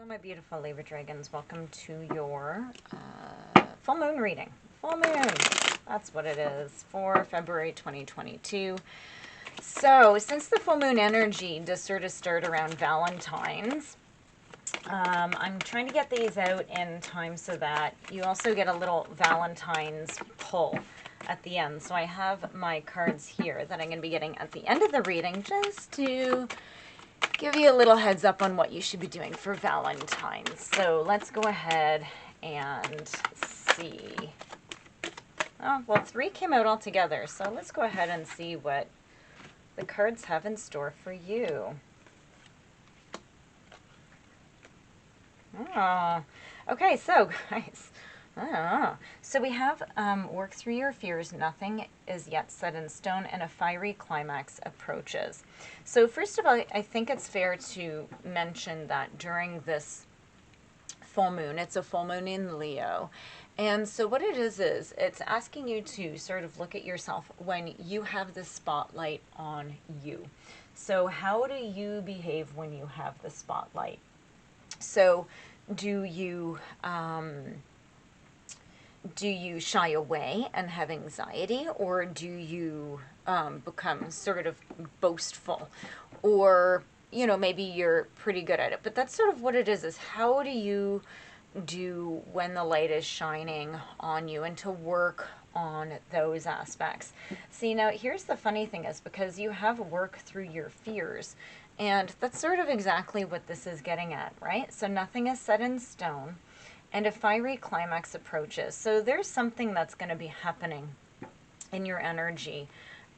Hello, my beautiful Libra Dragons. Welcome to your full moon reading. Full moon, that's what it is, for February 2022. So, since the full moon energy does sort of start around Valentines, I'm trying to get these out in time so that you also get a little Valentine's pull at the end. So I have my cards here that I'm going to be getting at the end of the reading just to give you a little heads up on what you should be doing for Valentine's. So let's go ahead and see. Oh, well, 3 came out altogether. So let's go ahead and see what the cards have in store for you. Oh, okay, so guys, so we have work through your fears, nothing is yet set in stone, and a fiery climax approaches. So first of all, I think it's fair to mention that during this full moon, it's a full moon in Leo, and so what it is it's asking you to sort of look at yourself when you have the spotlight on you. So how do you behave when you have the spotlight? So do you shy away and have anxiety, or do you become sort of boastful, or, you know, maybe you're pretty good at it? But that's sort of what it is how do you do when the light is shining on you, and to work on those aspects. See, now here's the funny thing is, because you have work through your fears, and that's sort of exactly what this is getting at, right? So nothing is set in stone, and a fiery climax approaches. So there's something that's going to be happening in your energy,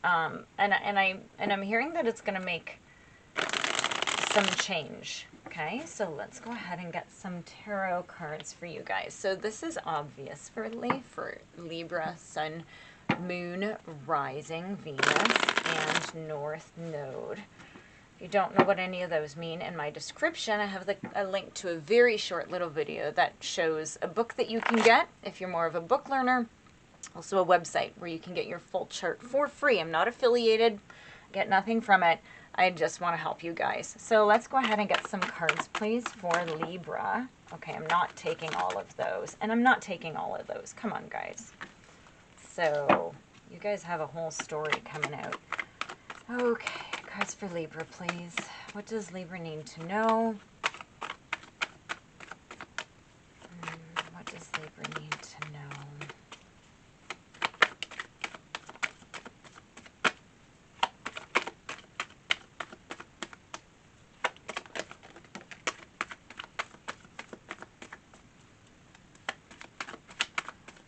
and I'm hearing that it's going to make some change. Okay, so let's go ahead and get some tarot cards for you guys. So this is obviously for Libra, Sun, Moon, Rising, Venus, and North Node. If you don't know what any of those mean, in my description I have a link to a very short little video that shows a book that you can get if you're more of a book learner. Also a website where you can get your full chart for free. I'm not affiliated, get nothing from it. I just want to help you guys. So let's go ahead and get some cards, please, for Libra. Okay, I'm not taking all of those. And I'm not taking all of those. Come on, guys. So you guys have a whole story coming out. Okay, cards for Libra, please. What does Libra need to know? What does Libra need to know?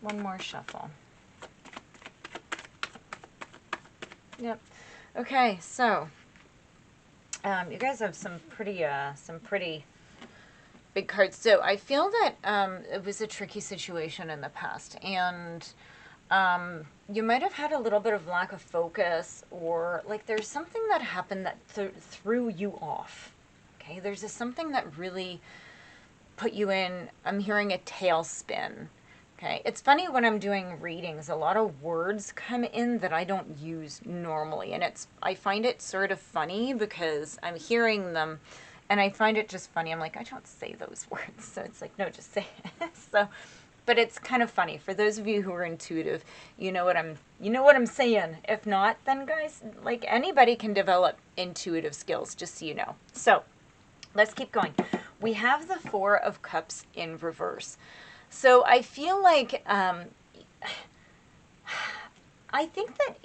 One more shuffle. Yep. Okay, so you guys have some pretty big cards. So I feel that it was a tricky situation in the past, and you might have had a little bit of lack of focus, or like there's something that happened that threw you off. Okay, there's something that really put you in, I'm hearing a tailspin. Okay, it's funny when I'm doing readings, a lot of words come in that I don't use normally, and I find it sort of funny because I'm hearing them, and I find it just funny. I'm like, I don't say those words, so it's like, no, just say it. So, but it's kind of funny for those of you who are intuitive. You know what I'm saying. If not, then guys, like anybody can develop intuitive skills, just so you know. So let's keep going. We have the 4 of Cups in reverse. So I feel like, I think that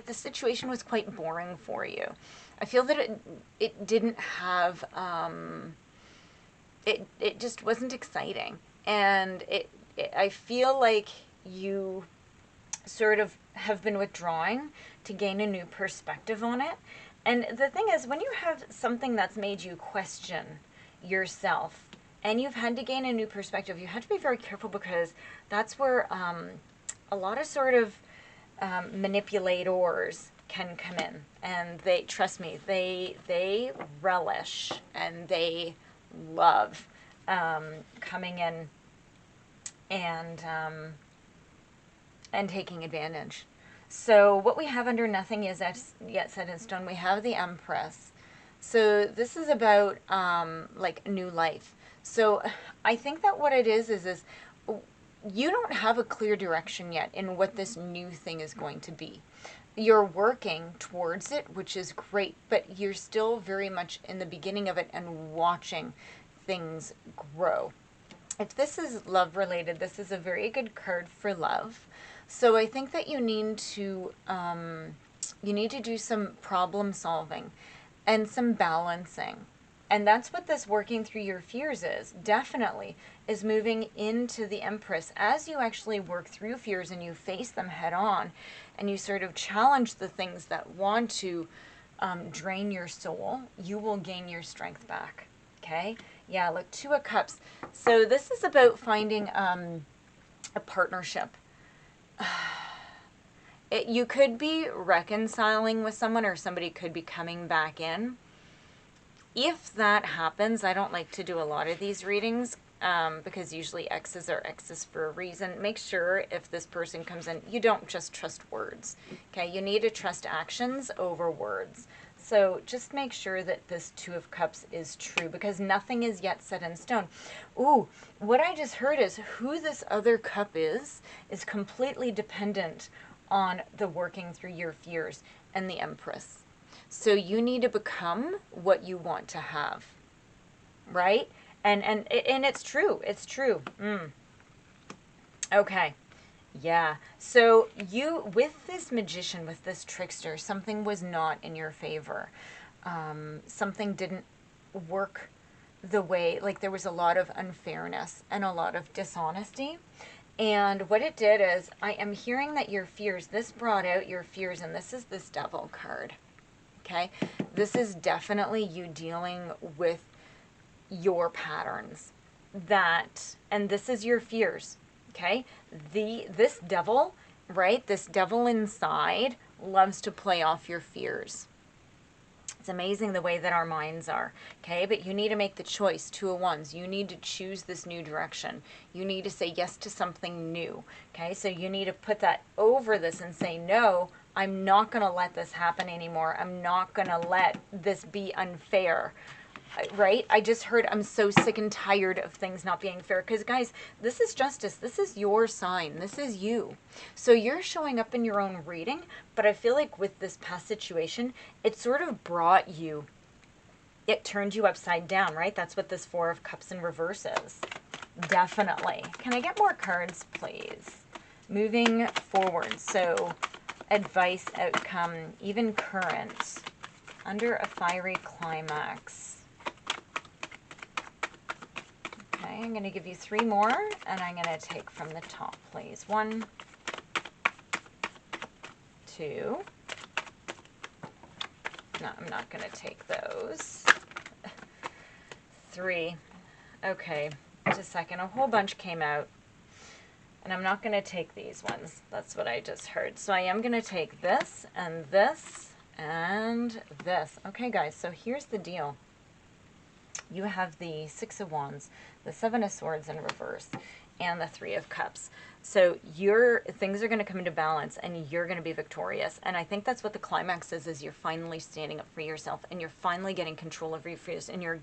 the situation was quite boring for you. I feel that it didn't have, it just wasn't exciting. And I feel like you sort of have been withdrawing to gain a new perspective on it. And the thing is, when you have something that's made you question yourself, and you've had to gain a new perspective, you have to be very careful, because that's where a lot of sort of manipulators can come in. And they, trust me, they relish and they love coming in and taking advantage. So what we have under nothing is yet set in stone, we have the Empress. So this is about like new life. So I think that what it is you don't have a clear direction yet in what this new thing is going to be. You're working towards it, which is great, but you're still very much in the beginning of it and watching things grow. If this is love related, this is a very good card for love. So I think that you need to do some problem solving and some balancing. And that's what this working through your fears is, definitely, is moving into the Empress. As you actually work through fears and you face them head on, and you sort of challenge the things that want to drain your soul, you will gain your strength back. Okay? Yeah, look, Two of Cups. So this is about finding a partnership. You could be reconciling with someone, or somebody could be coming back in. If that happens, I don't like to do a lot of these readings because usually exes are exes for a reason. Make sure if this person comes in, you don't just trust words. Okay, you need to trust actions over words. So just make sure that this Two of Cups is true, because nothing is yet set in stone. Ooh, what I just heard is who this other cup is completely dependent on the working through your fears and the Empress. So you need to become what you want to have, right? And it's true. It's true. Okay. Yeah. So you, with this magician, with this trickster, something was not in your favor. Something didn't work the way, like there was a lot of unfairness and a lot of dishonesty. And what it did is, I am hearing that your fears, this brought out your fears, and this is this Devil card. Okay? This is definitely you dealing with your patterns. And this is your fears. Okay? This devil, right? This devil inside loves to play off your fears. It's amazing the way that our minds are, okay? But you need to make the choice, Two of Wands. You need to choose this new direction. You need to say yes to something new, okay? So you need to put that over this and say, no, I'm not going to let this happen anymore. I'm not going to let this be unfair, right? I just heard I'm so sick and tired of things not being fair. Because, guys, this is justice. This is your sign. This is you. So you're showing up in your own reading. But I feel like with this past situation, it sort of brought you, it turned you upside down, right? That's what this Four of Cups in reverse is. Definitely. Can I get more cards, please? Moving forward. So advice, outcome, even current, under a fiery climax. Okay, I'm going to give you 3 more, and I'm going to take from the top, please. 1, 2. No, I'm not going to take those. 3. Okay, just a second. A whole bunch came out, and I'm not going to take these ones. That's what I just heard. So I am going to take this, and this, and this. Okay, guys, so here's the deal. You have the Six of Wands, the Seven of Swords in reverse, and the Three of Cups. So your things are going to come into balance, and you're going to be victorious. And I think that's what the climax is you're finally standing up for yourself, and you're finally getting control of your fears, and you're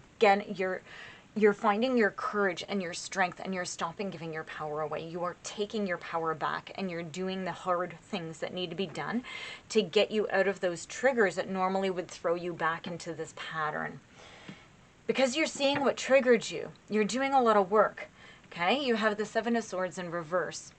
finding your courage and your strength, and you're stopping giving your power away. You are taking your power back, and you're doing the hard things that need to be done to get you out of those triggers that normally would throw you back into this pattern. Because you're seeing what triggered you. You're doing a lot of work. Okay? You have the Seven of Swords in reverse.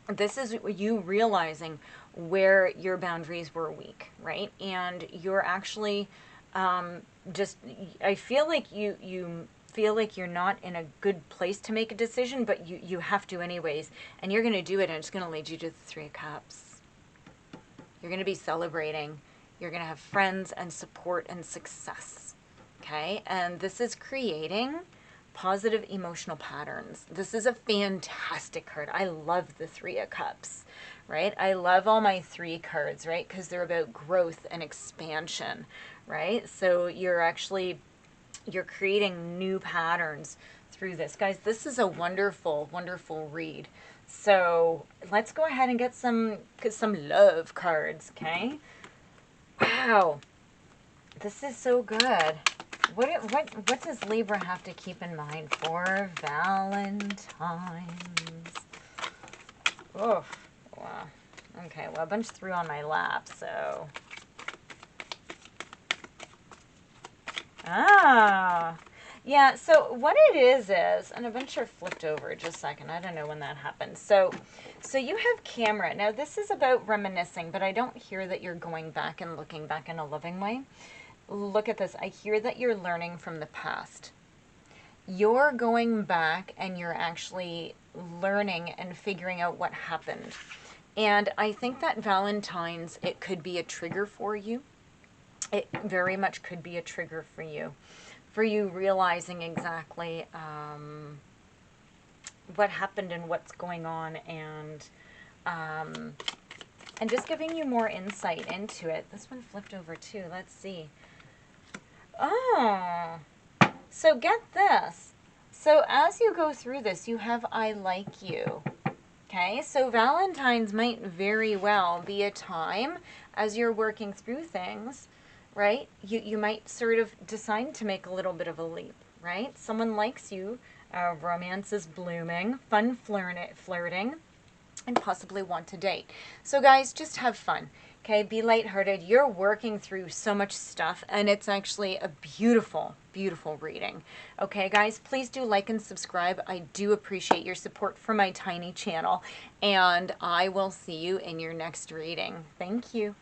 This is you realizing where your boundaries were weak, right? And you're actually I feel like you feel like you're not in a good place to make a decision, but you have to anyways. And you're going to do it, and it's going to lead you to the Three of Cups. You're going to be celebrating. You're going to have friends and support and success. Okay, and this is creating positive emotional patterns. This is a fantastic card. I love the Three of Cups, right? I love all my 3 cards, right? Because they're about growth and expansion, right? So you're creating new patterns through this. Guys, this is a wonderful, wonderful read. So let's go ahead and get some love cards, okay? Wow. This is so good. What does Libra have to keep in mind for Valentine's? Oh, wow. Okay, well, a bunch threw on my lap, so... Ah, yeah, so what it is, and a bunch are flipped over, just a second, I don't know when that happened. So you have camera. Now, this is about reminiscing, but I don't hear that you're going back and looking back in a loving way. Look at this. I hear that you're learning from the past. You're going back and you're actually learning and figuring out what happened. And I think that Valentine's, it could be a trigger for you. It very much could be a trigger for you realizing exactly what happened and what's going on, and just giving you more insight into it. This one flipped over too. Let's see. Oh, so get this. So as you go through this, you have I like you. Okay, so Valentine's might very well be a time as you're working through things, right? You might sort of decide to make a little bit of a leap, right? Someone likes you, romance is blooming, fun flirting, and possibly want to date. So guys, just have fun, okay? Be lighthearted. You're working through so much stuff, and it's actually a beautiful, beautiful reading. Okay, guys, please do like and subscribe. I do appreciate your support for my tiny channel, and I will see you in your next reading. Thank you.